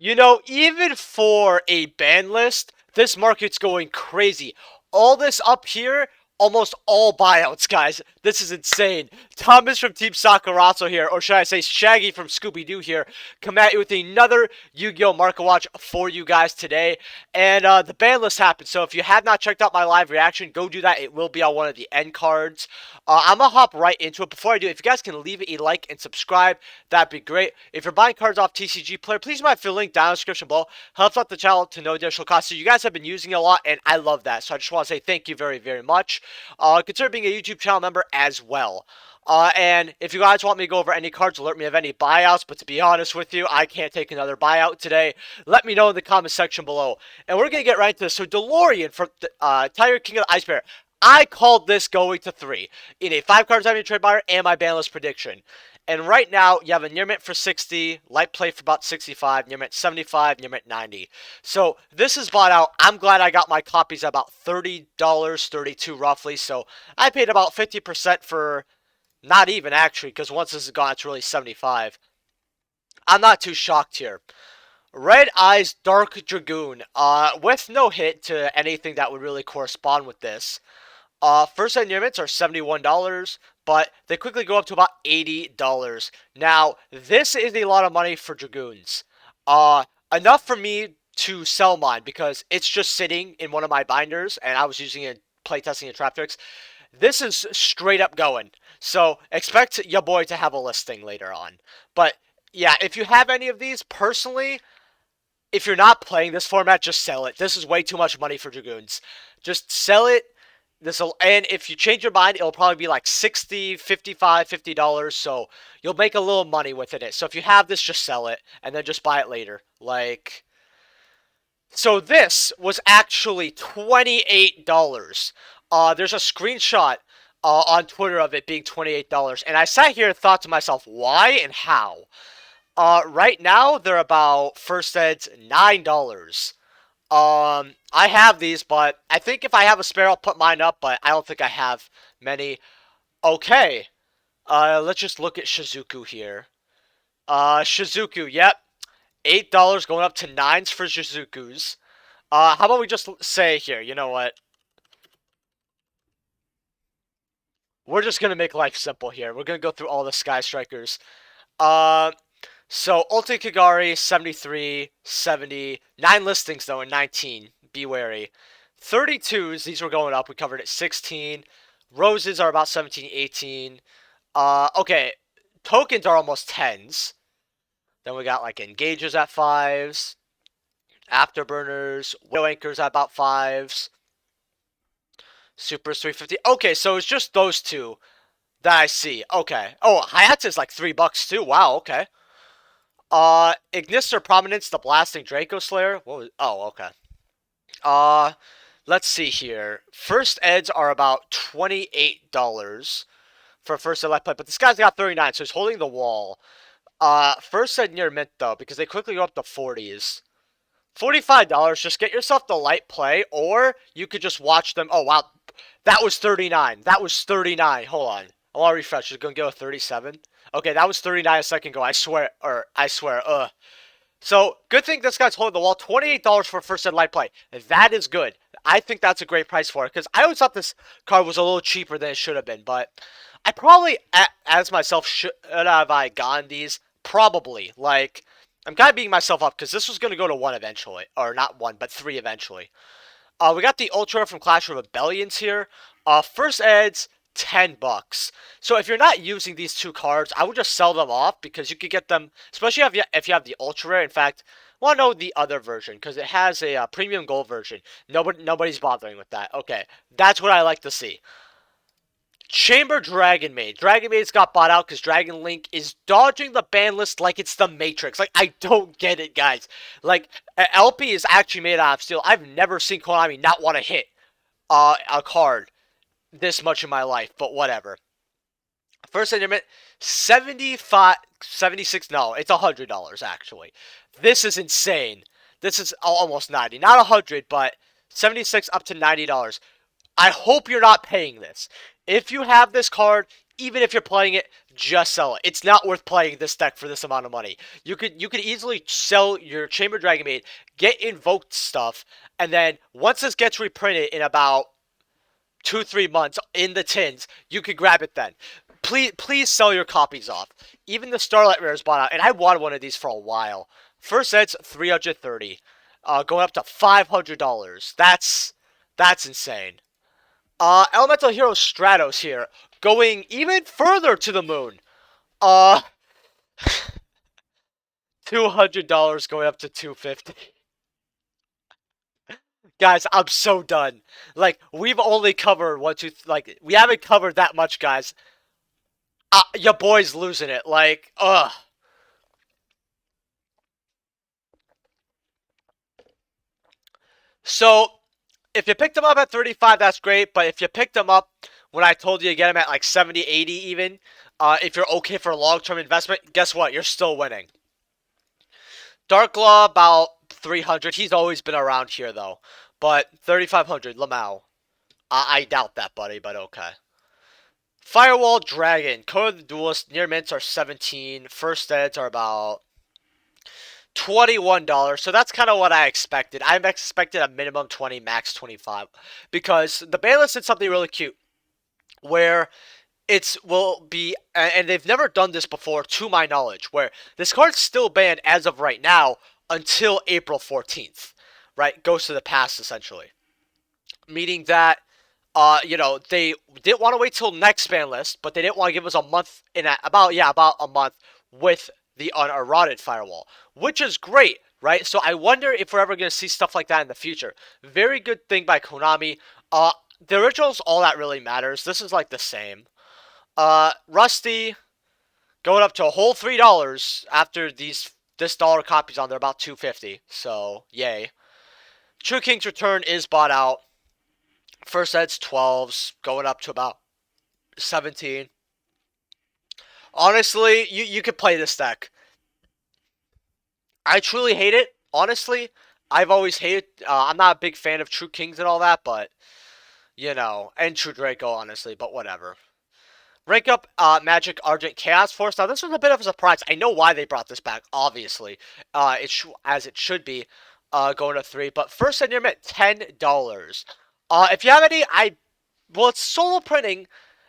You know, even for a ban list, this market's going crazy. All this up here, almost all buyouts, guys. This is insane. Thomas from Team Sakurazo here, or should I say Shaggy from Scooby-Doo here, come at you with another Yu-Gi-Oh! Market Watch for you guys today. And the ban list happened, so if you have not checked out my live reaction, go do that. It will be on one of the end cards. I'm gonna hop right into it. Before I do, if you guys can leave a like and subscribe, that'd be great. If you're buying cards off TCG Player, please fill the link down in the description below. Helps out the channel to no additional cost. So you guys have been using it a lot, and I love that. So I just want to say thank you very, very much. Consider being a YouTube channel member as well. And if you guys want me to go over any cards, alert me of any buyouts. But to be honest with you, I can't take another buyout today. Let me know in the comment section below. And we're going to get right into this. So DeLorean from Tiger King of the Ice Bear. I called this going to 3 in a 5 cards having a trade buyer and my ban list prediction. And right now, you have a near mint for 60, light play for about 65, near mint 75, near mint 90. So this is bought out. I'm glad I got my copies at about $30, $32 roughly. So I paid about 50% for, not even actually, because once this is gone, it's really 75. I'm not too shocked here. Red Eyes Dark Dragoon, with no hit to anything that would really correspond with this. First set near mints are $71, but they quickly go up to about $80. Now, this is a lot of money for Dragoons. Enough for me to sell mine because it's just sitting in one of my binders, and I was using it playtesting in Trap Tricks. This is straight up going. So, expect your boy to have a listing later on. But, yeah, if you have any of these, personally, if you're not playing this format, just sell it. This is way too much money for Dragoons. Just sell it. And if you change your mind, it'll probably be like $60, $55, $50. So you'll make a little money within it. So if you have this, just sell it and then just buy it later. So this was actually $28. There's a screenshot on Twitter of it being $28. And I sat here and thought to myself, why and how? Right now, they're about first eds $9. I have these, but I think if I have a spare, I'll put mine up, but I don't think I have many. Okay. Let's just look at Shizuku here. Shizuku, yep. $8 going up to 9s for Shizukus. How about we just say here, you know what? We're just gonna make life simple here. We're gonna go through all the Sky Strikers. So, Ulti Kagari, 73, 70. 9 listings, though, in 19. Be wary. 32s, these were going up. We covered it. 16. Roses are about 17, 18. Okay. Tokens are almost 10s. Then we got, like, Engagers at 5s. Afterburners. Widow Anchors at about 5s. Supers 350. Okay, so it's just those two that I see. Okay. Oh, Hayata is like $3 too. Wow, okay. Ignister Prominence, the Blasting Draco Slayer. What was? Oh, okay. Let's see here. First eds are about $28 for first ed light play, but this guy's got 39, so he's holding the wall. First ed near mint though, because they quickly go up to 40s. $45. Just get yourself the light play, or you could just watch them. Oh wow, that was 39. That was 39. Hold on. I want to refresh. It's gonna go 37. Okay, that was 39 a second ago. I swear. So, good thing this guy's holding the wall. $28 for first ed light play. That is good. I think that's a great price for it. Because I always thought this card was a little cheaper than it should have been. But I probably, as myself, should have I gone these? Probably. Like, I'm kind of beating myself up. Because this was going to go to 1 eventually. Or not 1, but 3 eventually. We got the Ultra from Clash of Rebellions here. First eds, $10. So if you're not using these 2 cards, I would just sell them off because you could get them, especially if you have the ultra rare. In fact, I want to know the other version because it has a premium gold version. Nobody's bothering with that. Okay, that's what I like to see. Chamber Dragonmaid. Dragonmaid's got bought out because Dragon Link is dodging the ban list like it's the Matrix. Like, I don't get it, guys. Like, LP is actually made out of steel. I've never seen Konami not want to hit a card this much in my life, but whatever. First sentiment, 75, 76, no, it's $100 actually. This is insane. This is almost 90, not 100, but 76 up to $90. I hope you're not paying this. If you have this card, even if you're playing it, just sell it. It's not worth playing this deck for this amount of money. You could easily sell your Chamber Dragonmaid, get invoked stuff, and then once this gets reprinted in about 2-3 months in the tins, you could grab it then. Please sell your copies off. Even the Starlight Rares bought out, and I wanted one of these for a while. First set's 330, going up to $500. That's insane. Elemental Hero Stratos here, going even further to the moon. Uh, $200 going up to 250. Guys, I'm so done. Like, we've only covered like, we haven't covered that much, guys. Your boy's losing it. Like, ugh. So, if you picked them up at 35, that's great. But if you picked them up when I told you to get them at like 70, 80 even, if you're okay for a long-term investment, guess what? You're still winning. Darklaw, about 300. He's always been around here, though. But 3,500, Lamau. I doubt that, buddy, but okay. Firewall, Dragon. Code of the Duelist, near mints are 17. First eds are about $21. So that's kind of what I expected. I expected a minimum 20, max 25. Because the BANLIST did something really cute. Where it will be, and they've never done this before to my knowledge, where this card's still banned as of right now until April 14th. Right? Goes to the past, essentially. Meaning that they didn't want to wait till next ban list, but they didn't want to give us a month about a month with the uneroded Firewall, which is great, right? So I wonder if we're ever going to see stuff like that in the future. Very good thing by Konami. The original's all that really matters. This is like the same. Rusty going up to a whole $3 after this dollar copies on there, about $250. So yay. True King's Return is bought out. First ed's 12s, going up to about 17. Honestly, you could play this deck. I truly hate it. Honestly, I've always hated. I'm not a big fan of True Kings and all that, but and True Draco, honestly. But whatever. Rank up Magic Argent Chaos Force. Now this was a bit of a surprise. I know why they brought this back. Obviously, as it should be. Going to 3, but first in your mint, $10. If you have any, it's solo printing.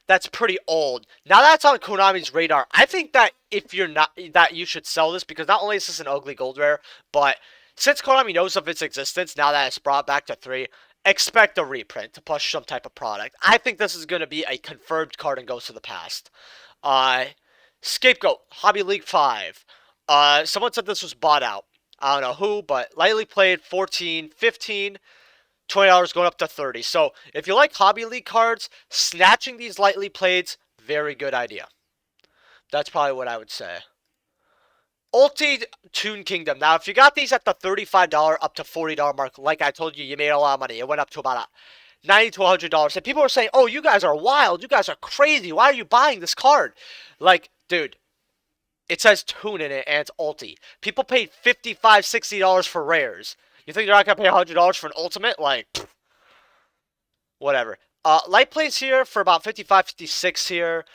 That's pretty old. Now that's on Konami's radar. I think that if you're not, that you should sell this because not only is this an ugly gold rare, but since Konami knows of its existence, now that it's brought back to 3, expect a reprint to push some type of product. I think this is going to be a confirmed card and goes to the past. Scapegoat, Hobby League 5. Someone said this was bought out. I don't know who, but lightly played 14, 15, $20 going up to 30. So if you like Hobby League cards, snatching these lightly played, very good idea. That's probably what I would say. Ulti Toon Kingdom. Now, if you got these at the $35 up to $40 mark, like I told you, you made a lot of money. It went up to about $90 to $100. And people were saying, oh, you guys are wild. You guys are crazy. Why are you buying this card? Like, dude. It says Toon in it, and it's ulti. People paid $55, $60 for rares. You think they're not going to pay $100 for an ultimate? Like, pfft. Whatever. Light plays here for about $55, $56 here.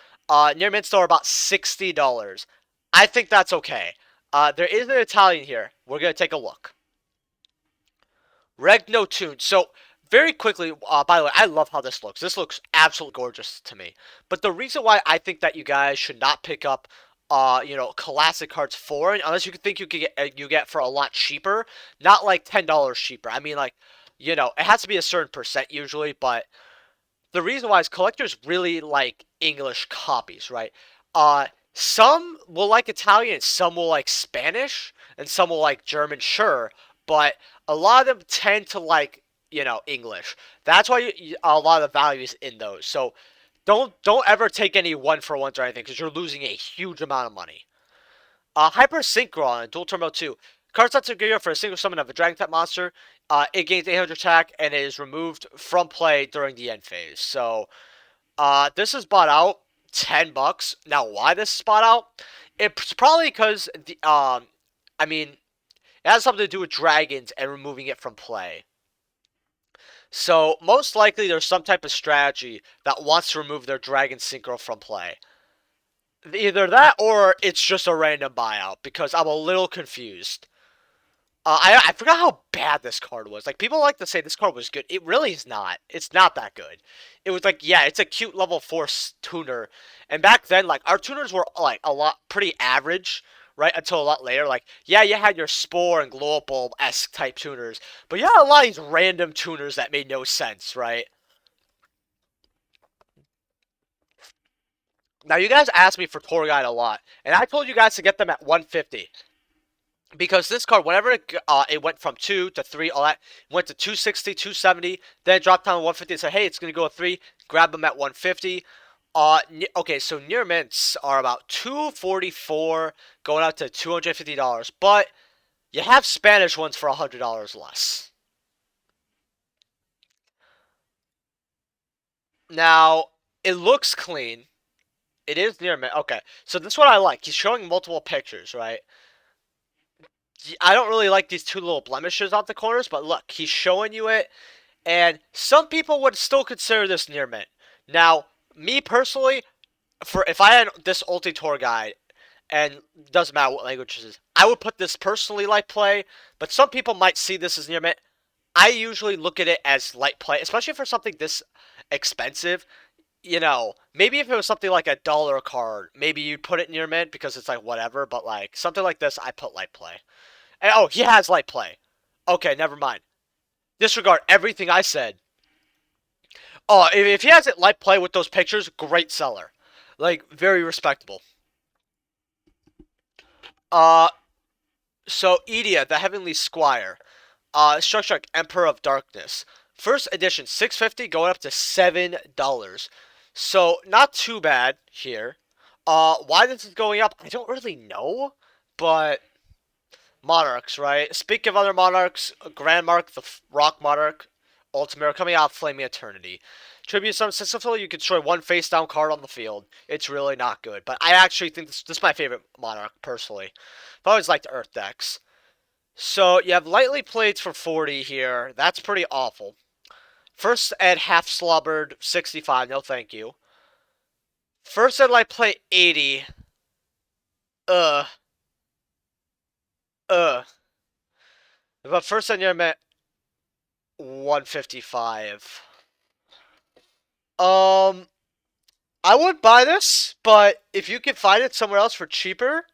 Near mint store about $60. I think that's okay. There is an Italian here. We're going to take a look. Regno Toon. So, very quickly, by the way, I love how this looks. This looks absolutely gorgeous to me. But the reason why I think that you guys should not pick up classic cards foreign, unless you think you get for a lot cheaper, not like $10 cheaper. I mean, like, it has to be a certain percent usually, but the reason why is collectors really like English copies, right? Some will like Italian, some will like Spanish, and some will like German, sure, but a lot of them tend to like, English. That's why a lot of the value is in those. So don't ever take any one-for-ones or anything because you're losing a huge amount of money. Hyper Synchron, Dual Turbo 2. Card sets a gear for a single summon of a dragon type monster. It gains 800 attack and is removed from play during the end phase. So, this is bought out $10. Now, why this is bought out? It's probably because it has something to do with dragons and removing it from play. So, most likely there's some type of strategy that wants to remove their Dragon Synchro from play. Either that or it's just a random buyout because I'm a little confused. I forgot how bad this card was. Like people like to say this card was good. It really is not. It's not that good. It was like yeah, it's a cute level 4 tuner, and back then like our tuners were like a lot pretty average, right? Until a lot later. Like yeah, you had your Spore and Glow Up Bulb esque type tuners, but you had a lot of these random tuners that made no sense, right? Now you guys asked me for tour guide a lot, and I told you guys to get them at 150. Because this card, whenever it went from 2 to 3, all that, went to 260, 270, then it dropped down to 150 and said, hey, it's going to go to 3, grab them at 150. Okay, so near mints are about 244 going out to $250, but you have Spanish ones for $100 less. Now, it looks clean. It is near mint. Okay, so this is what I like. He's showing multiple pictures, right? I don't really like these two little blemishes off the corners, but look, he's showing you it. And some people would still consider this near mint. Now, me personally, for if I had this ulti tour guide, and doesn't matter what language it is, I would put this personally light play. But some people might see this as near mint. I usually look at it as light play, especially for something this expensive. You know, maybe if it was something like $1 card, maybe you'd put it near mint because it's like whatever. But like something like this, I put light play. And, oh, he has light play. Okay, never mind. Disregard everything I said. Oh, if he has it light play with those pictures, great seller. Like, very respectable. Uh, so Edia, the Heavenly Squire. Structure like Emperor of Darkness. First edition, 650 going up to $7. So, not too bad here. Why this is going up, I don't really know. But monarchs, right? Speak of other monarchs, Grand Mark, the Rock Monarch, Ultimate coming out, Flaming Eternity. Tribute summon successfully, you can destroy one face down card on the field. It's really not good, but I actually think this is my favorite monarch personally. I've always liked Earth decks. So you have lightly plates for 40 here. That's pretty awful. First ed half slobbered 65. No thank you. First ed light plate 80. Ugh. Ugh. But first ed you're at 155. Um, I would buy this, but if you can find it somewhere else for cheaper,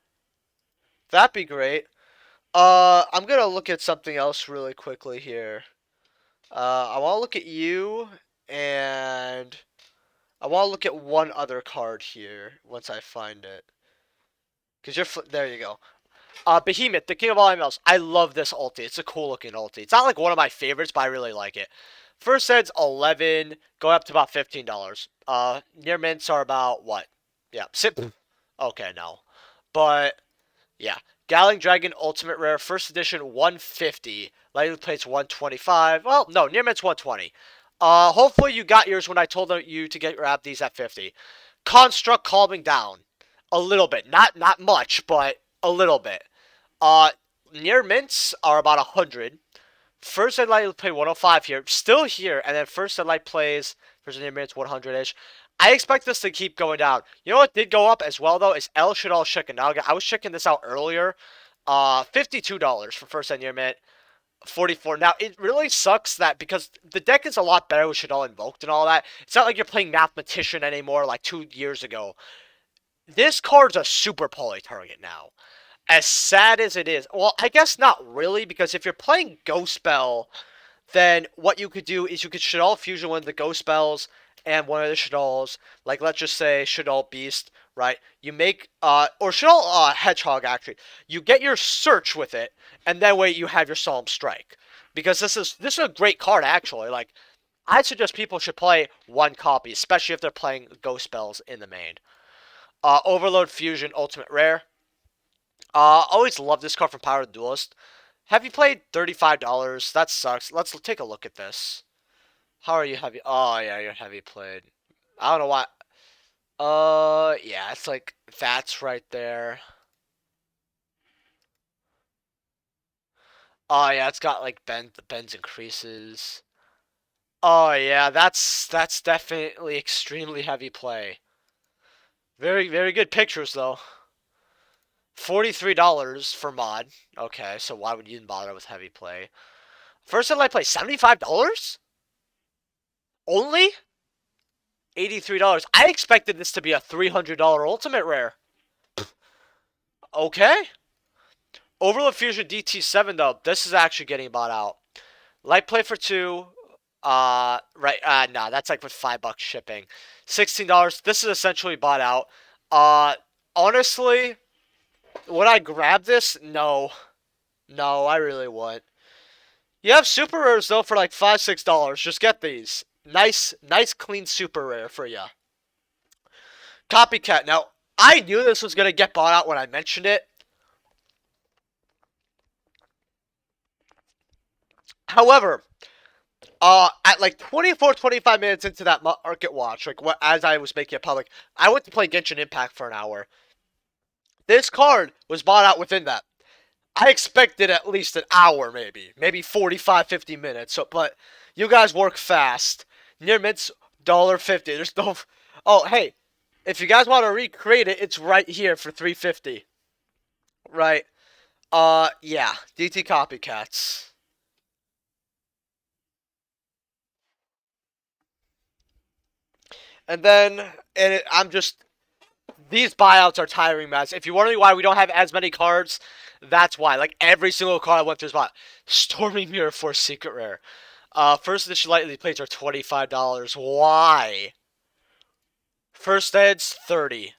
that'd be great. I'm gonna look at something else really quickly here. I want to look at you, and I want to look at one other card here once I find it. Cause there you go. Behemoth, the king of all animals. I love this ulti. It's a cool looking ulti. It's not like one of my favorites, but I really like it. First set's 11, going up to about $15. Near mints are about what? Yeah, sip. Okay, no, but yeah, Galing Dragon Ultimate Rare First Edition 150. Lightning plates 125. Well, no, near mint's 120. Hopefully you got yours when I told you to grab these at 50. Construct calming down a little bit, not much, but a little bit. Uh, Near mints are about 100. First Ed Light play 105 here, still here, and then First Ed Light plays first near mints 100-ish. I expect this to keep going down. You know what did go up as well though is El Shadal Chicken. Now I was checking this out earlier. $52 for first and near mint. 44. Now it really sucks that because the deck is a lot better with Shadal invoked and all that. It's not like you're playing Mathematician anymore like 2 years ago. This card's a super poly target now. As sad as it is, well, I guess not really, because if you're playing Ghost Spell, then what you could do is you could Shadal Fusion one of the Ghost Spells and one of the Shadals, like let's just say Shadal Beast, right? You make, or Shadal Hedgehog actually. You get your Search with it, and that way you have your Solemn Strike. Because this is a great card actually. Like, I suggest people should play one copy, especially if they're playing Ghost Spells in the main. Overload Fusion Ultimate Rare. Always love this card from Power of the Duelist. Have you played $35? That sucks. Let's take a look at this. How are you heavy? Oh, yeah, you're heavy played. I don't know why. Yeah, it's like, that's right there. Oh, yeah, it's got like bends increases. Oh, yeah, that's definitely extremely heavy play. Very, very good pictures, though. $43 for mod. Okay, so why would you even bother with heavy play? First light play, $75? Only? $83. I expected this to be a $300 ultimate rare. Okay. Overload Fusion DT7 though, this is actually getting bought out. Light play for 2. Right. Nah, that's like with $5 shipping. $16. This is essentially bought out. Honestly, would I grab this? No. No, I really wouldn't. You have super rares though for like $5-6. Just get these. Nice, clean super rare for you. Copycat. Now, I knew this was gonna get bought out when I mentioned it. However, at like 24, 25 minutes into that market watch, like what as I was making it public, I went to play Genshin Impact for an hour. This card was bought out within that. I expected at least an hour, maybe 45, 50 minutes. So, but you guys work fast. Near mints, $1.50. There's no. Oh, hey, if you guys want to recreate it, it's right here for $3.50. Right. Yeah. DT copycats. And then, I'm just these buyouts are tiring, man. If you're wondering why we don't have as many cards, that's why. Like every single card I went through is bought. Stormy Mirror Force Secret Rare. First edition lightly plates are $25. Why? First ed's 30.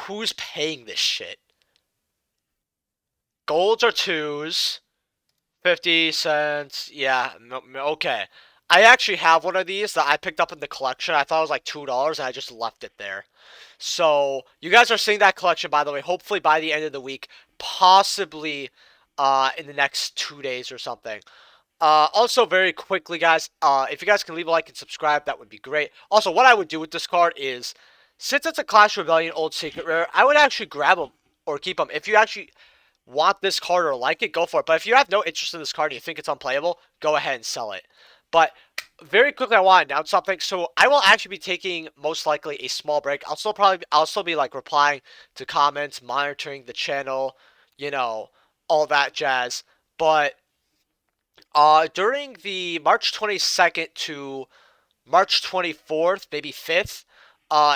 Who's paying this shit? Golds are 2s. 50 cents. Yeah, okay. I actually have one of these that I picked up in the collection. I thought it was like $2 and I just left it there. So, you guys are seeing that collection, by the way, hopefully by the end of the week. Possibly in the next 2 days or something. Also, very quickly, guys, if you guys can leave a like and subscribe, that would be great. Also, what I would do with this card is, since it's a Clash Rebellion Old Secret Rare, I would actually grab them or keep them. If you actually want this card or like it, go for it. But if you have no interest in this card and you think it's unplayable, go ahead and sell it. But very quickly, I want to announce something. So I will actually be taking most likely a small break. I'll still be like replying to comments, monitoring the channel, you know, all that jazz. But during the March 22nd to March 24th, maybe 5th,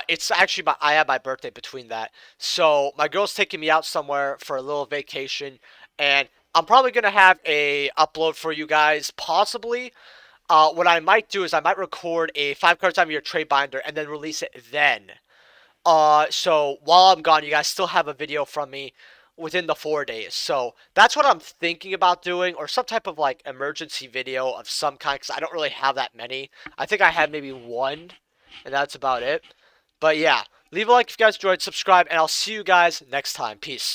it's actually I have my birthday between that. So my girl's taking me out somewhere for a little vacation, and I'm probably gonna have a upload for you guys, possibly. What I might do is I might record a 5 card time of your trade binder and then release it then. So while I'm gone, you guys still have a video from me within the 4 days. So that's what I'm thinking about doing, or some type of like emergency video of some kind, because I don't really have that many. I think I have maybe one, and that's about it. But yeah, leave a like if you guys enjoyed, subscribe, and I'll see you guys next time. Peace.